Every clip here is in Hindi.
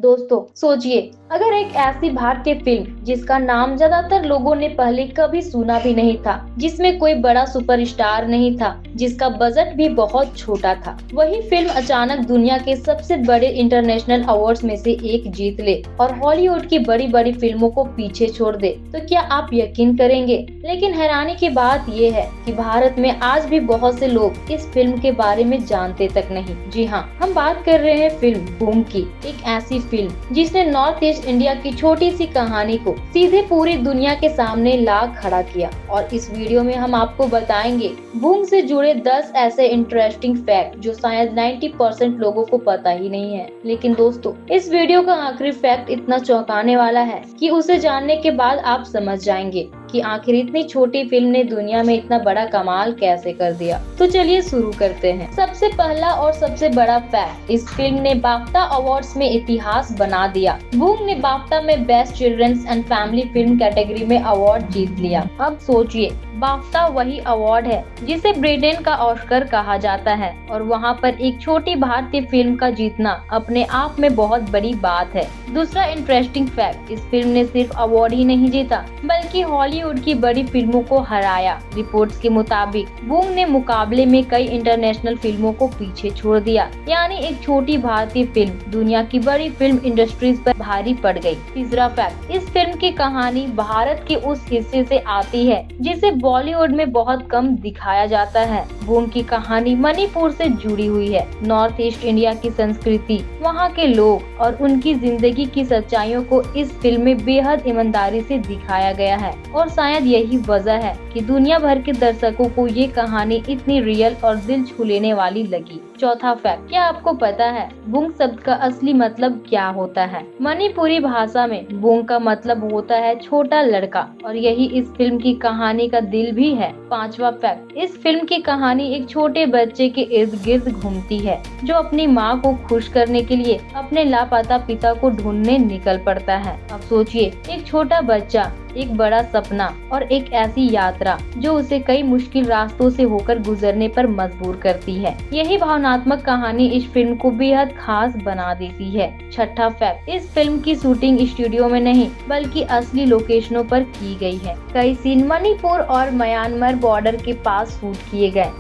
दोस्तों सोचिए, अगर एक ऐसी भारतीय फिल्म जिसका नाम ज्यादातर लोगों ने पहले कभी सुना भी नहीं था, जिसमें कोई बड़ा सुपरस्टार नहीं था, जिसका बजट भी बहुत छोटा था, वही फिल्म अचानक दुनिया के सबसे बड़े इंटरनेशनल अवार्ड्स में से एक जीत ले और हॉलीवुड की बड़ी बड़ी फिल्मों को पीछे छोड़ दे, तो क्या आप यकीन करेंगे? लेकिन हैरानी की बात ये है कि भारत में आज भी बहुत से लोग इस फिल्म के बारे में जानते तक नहीं। जी हाँ, हम बात कर रहे हैं फिल्म बूम की। एक ऐसी फिल्म जिसने नॉर्थ ईस्ट इंडिया की छोटी सी कहानी को सीधे पूरी दुनिया के सामने ला खड़ा किया। और इस वीडियो में हम आपको बताएंगे बूम से जुड़े 10 ऐसे इंटरेस्टिंग फैक्ट जो शायद 90% लोगों को पता ही नहीं है। लेकिन दोस्तों, इस वीडियो का आखिरी फैक्ट इतना चौंकाने वाला है कि उसे जानने के बाद आप समझ जाएंगे कि आखिर इतनी छोटी फिल्म ने दुनिया में इतना बड़ा कमाल कैसे कर दिया। तो चलिए शुरू करते हैं। सबसे पहला और सबसे बड़ा फैक्ट, इस फिल्म ने बाफ्टा अवार्ड्स में इतिहास बना दिया। बूम ने बाफ्टा में best children's and family film category में अवार्ड जीत लिया। अब सोचिए, बाफ्टा वही अवार्ड है जिसे ब्रिटेन का ऑस्कर कहा जाता है, और वहाँ पर एक छोटी भारतीय फिल्म का जीतना अपने आप में बहुत बड़ी बात है। दूसरा इंटरेस्टिंग फैक्ट, इस फिल्म ने सिर्फ अवार्ड ही नहीं जीता बल्कि हॉलीवुड की बड़ी फिल्मों को हराया। रिपोर्ट्स के मुताबिक बूम ने मुकाबले में कई इंटरनेशनल फिल्मों को पीछे छोड़ दिया, यानी एक छोटी भारतीय फिल्म दुनिया की बड़ी फिल्म इंडस्ट्रीज पर भारी पड़ गई। तीसरा फैक्ट, इस फिल्म की कहानी भारत के उस हिस्से से आती है जिसे बॉलीवुड में बहुत कम दिखाया जाता है। बूम की कहानी मणिपुर से जुड़ी हुई है। नॉर्थ ईस्ट इंडिया की संस्कृति, वहाँ के लोग और उनकी जिंदगी की सच्चाइयों को इस फिल्म में बेहद ईमानदारी से दिखाया गया है, और शायद यही वजह है कि दुनिया भर के दर्शकों को ये कहानी इतनी रियल और दिल छू लेने वाली लगी। चौथा फैक्ट, क्या आपको पता है बूंग शब्द का असली मतलब क्या होता है? मणिपुरी भाषा में बूंग का मतलब होता है छोटा लड़का, और यही इस फिल्म की कहानी का दिल भी है। पांचवा फैक्ट, इस फिल्म की कहानी एक छोटे बच्चे के इर्द गिर्द घूमती है जो अपनी माँ को खुश करने के लिए अपने लापता पिता को ढूंढने निकल पड़ता है। अब सोचिए, एक छोटा बच्चा, एक बड़ा सपना और एक ऐसी यात्रा जो उसे कई मुश्किल रास्तों से होकर गुजरने पर मजबूर करती है। यही भावनात्मक कहानी इस फिल्म को बेहद खास बना देती है। छठा फैक्ट, इस फिल्म की शूटिंग स्टूडियो में नहीं बल्कि असली लोकेशनों पर की गई है। कई सीन मणिपुर और म्यांमार बॉर्डर के पास शूट किए गए।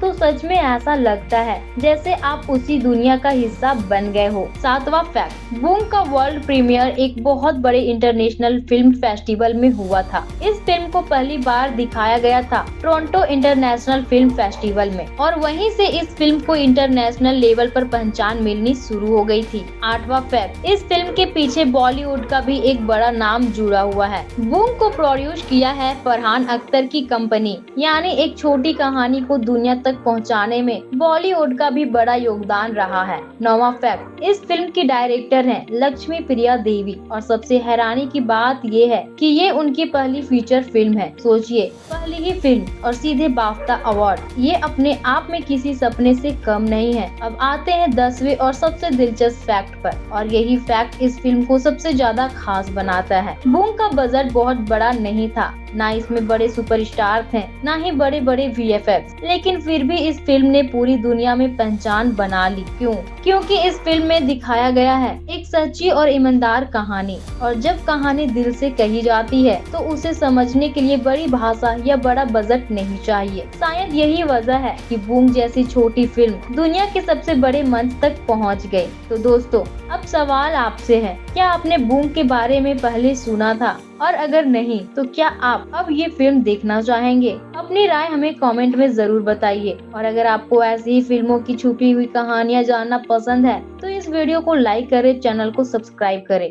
तो सच में ऐसा लगता है जैसे आप उसी दुनिया का हिस्सा बन गए हो। सातवां फैक्ट, बूम का वर्ल्ड प्रीमियर एक बहुत बड़े इंटरनेशनल फिल्म फेस्टिवल में हुआ था। इस फिल्म को पहली बार दिखाया गया था टोरंटो इंटरनेशनल फिल्म फेस्टिवल में, और वहीं से इस फिल्म को इंटरनेशनल लेवल पर पहचान मिलनी शुरू हो गई थी। आठवां फैक्ट, इस फिल्म के पीछे बॉलीवुड का भी एक बड़ा नाम जुड़ा हुआ है। बूम को प्रोड्यूस किया है फरहान अख्तर की कंपनी, यानी एक छोटी कहानी को दुनिया तक पहुंचाने में बॉलीवुड का भी बड़ा योगदान रहा है। नौवां फैक्ट, इस फिल्म की डायरेक्टर हैं लक्ष्मी प्रिया देवी, और सबसे हैरानी की बात ये है कि ये उनकी पहली फीचर फिल्म है। सोचिए, पहली ही फिल्म और सीधे बाफ्टा अवार्ड, ये अपने आप में किसी सपने से कम नहीं है। अब आते हैं 10वें और सबसे दिलचस्प फैक्ट पर, और यही फैक्ट इस फिल्म को सबसे ज्यादा खास बनाता है। बूम का बजट बहुत बड़ा नहीं था, ना इसमें बड़े सुपरस्टार थे, ना ही बड़े बड़े VFX, लेकिन फिर भी इस फिल्म ने पूरी दुनिया में पहचान बना ली। क्यों? क्योंकि इस फिल्म में दिखाया गया है एक सच्ची और ईमानदार कहानी, और जब कहानी दिल से कही जाती है तो उसे समझने के लिए बड़ी भाषा या बड़ा बजट नहीं चाहिए। शायद यही वजह है कि बूम जैसी छोटी फिल्म दुनिया के सबसे बड़े मंच तक पहुंच गई। तो दोस्तों, अब सवाल आपसे है, क्या आपने बूम के बारे में पहले सुना था? और अगर नहीं तो क्या आप अब ये फिल्म देखना चाहेंगे? अपनी राय हमें कमेंट में जरूर बताइए, और अगर आपको ऐसी ही फिल्मों की छुपी हुई कहानियाँ जानना पसंद है तो इस वीडियो को लाइक करें, चैनल को सब्सक्राइब करें।